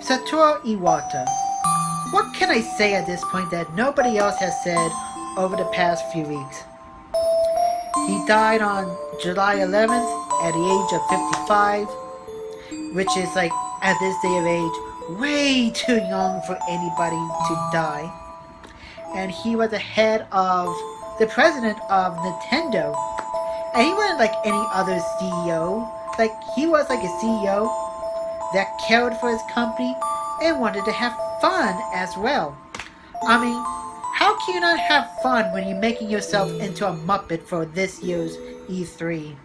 Satoru Iwata. What can I say at this point that nobody else has said over the past few weeks? He died on July 11th at the age of 55, which is like, at this day of age, way too young for anybody to die. And he was the president of Nintendo. And he wasn't like any other CEO. Like, he was like a CEO that cared for his company and wanted to have fun as well. I mean, how can you not have fun when you're making yourself into a Muppet for this year's E3?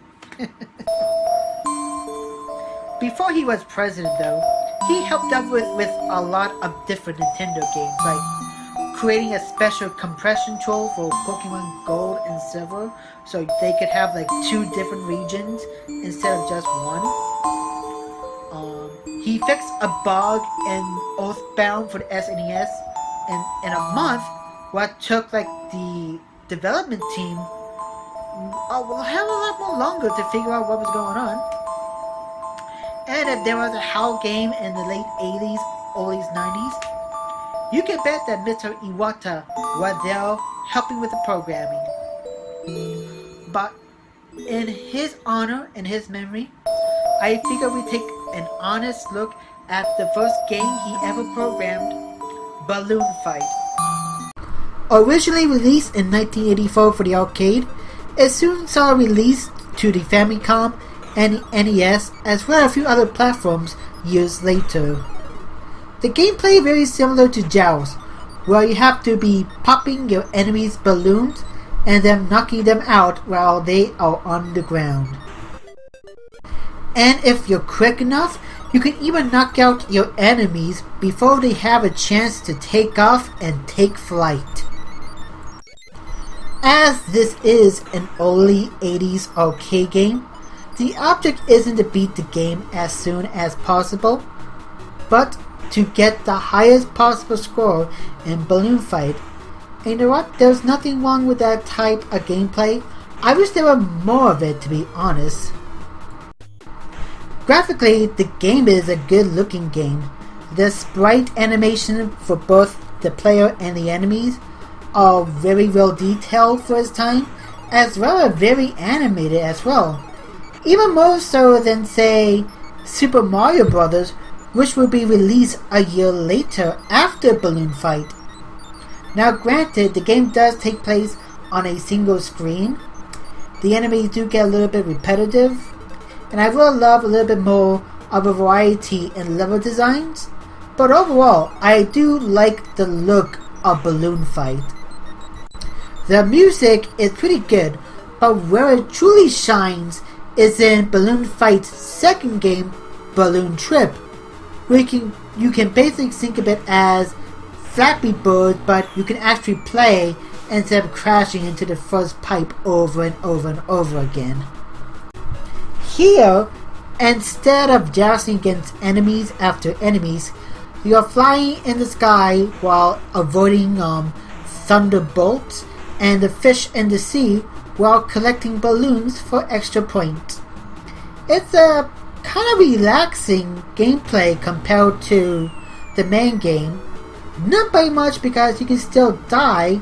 Before he was president though, he helped out with a lot of different Nintendo games, like creating a special compression tool for Pokemon Gold and Silver, so they could have like 2 different regions instead of just one. He fixed a bug in Oathbound for the SNES, and in a month, what took like the development team a hell of a lot more longer to figure out what was going on. And if there was a HAL game in the late 80s, early 90s, you can bet that Mr. Iwata was there helping with the programming. But in his honor and his memory, I figure we take an honest look at the first game he ever programmed, Balloon Fight. Originally released in 1984 for the arcade, it soon saw release to the Famicom and the NES, as well as a few other platforms years later. The gameplay is very similar to Joust, where you have to be popping your enemies' balloons and then knocking them out while they are on the ground. And if you're quick enough, you can even knock out your enemies before they have a chance to take off and take flight. As this is an early 80s arcade game, the object isn't to beat the game as soon as possible, but to get the highest possible score in Balloon Fight. And you know what? There's nothing wrong with that type of gameplay. I wish there were more of it, to be honest. Graphically, the game is a good looking game. The sprite animation for both the player and the enemies are very well detailed for its time, as well as very animated as well. Even more so than, say, Super Mario Bros., which will be released a year later after Balloon Fight. Now granted, the game does take place on a single screen. The enemies do get a little bit repetitive, and I would love a little bit more of a variety in level designs, but overall, I do like the look of Balloon Fight. The music is pretty good, but where it truly shines is in Balloon Fight's second game, Balloon Trip, where you can basically think of it as Flappy Bird, but you can actually play instead of crashing into the first pipe over and over and over again. Here, instead of jousting against enemies after enemies, you are flying in the sky while avoiding thunderbolts and the fish in the sea while collecting balloons for extra points. It's a kind of relaxing gameplay compared to the main game. Not by much because you can still die,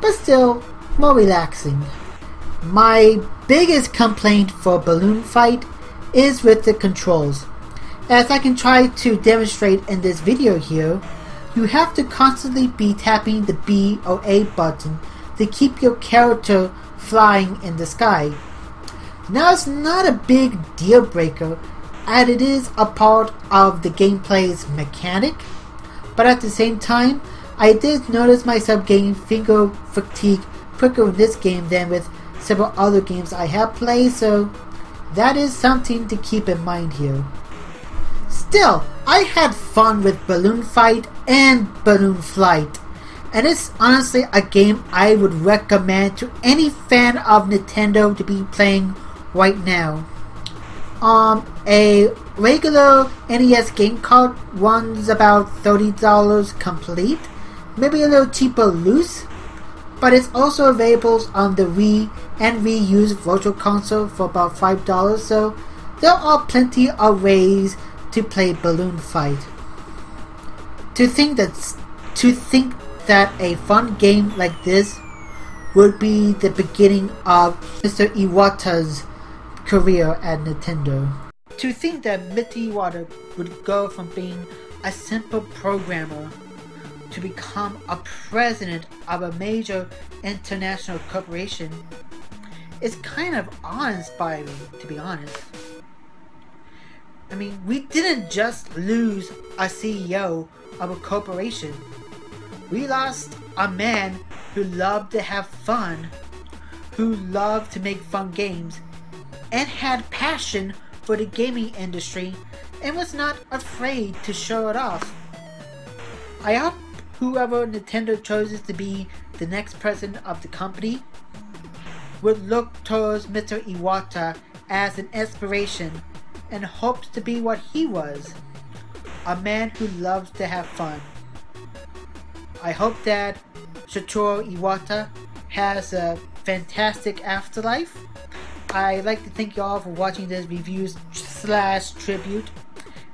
but still more relaxing. My biggest complaint for Balloon Fight is with the controls. As I can try to demonstrate in this video here, you have to constantly be tapping the B or A button to keep your character flying in the sky. Now, it's not a big deal breaker, as it is a part of the gameplay's mechanic, but at the same time, I did notice myself getting finger fatigue quicker in this game than with several other games I have played, so that is something to keep in mind here. Still, I had fun with Balloon Fight and Balloon Flight, and it's honestly a game I would recommend to any fan of Nintendo to be playing right now. A regular NES game card runs about $30 complete, maybe a little cheaper loose, but it's also available on the Wii and Wii U's Virtual Console for about $5, so there are plenty of ways to play Balloon Fight. To think that a fun game like this would be the beginning of Mr. Iwata's career at Nintendo. To think that Mr. Iwata would go from being a simple programmer to become a president of a major international corporation is kind of awe-inspiring, to be honest. I mean, we didn't just lose a CEO of a corporation. We lost a man who loved to have fun, who loved to make fun games, and had passion for the gaming industry and was not afraid to show it off. I hope whoever Nintendo chooses to be the next president of the company would look towards Mr. Iwata as an inspiration and hopes to be what he was, a man who loves to have fun. I hope that Satoru Iwata has a fantastic afterlife. I'd like to thank you all for watching this review/tribute,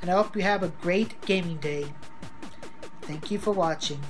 and I hope you have a great gaming day. Thank you for watching.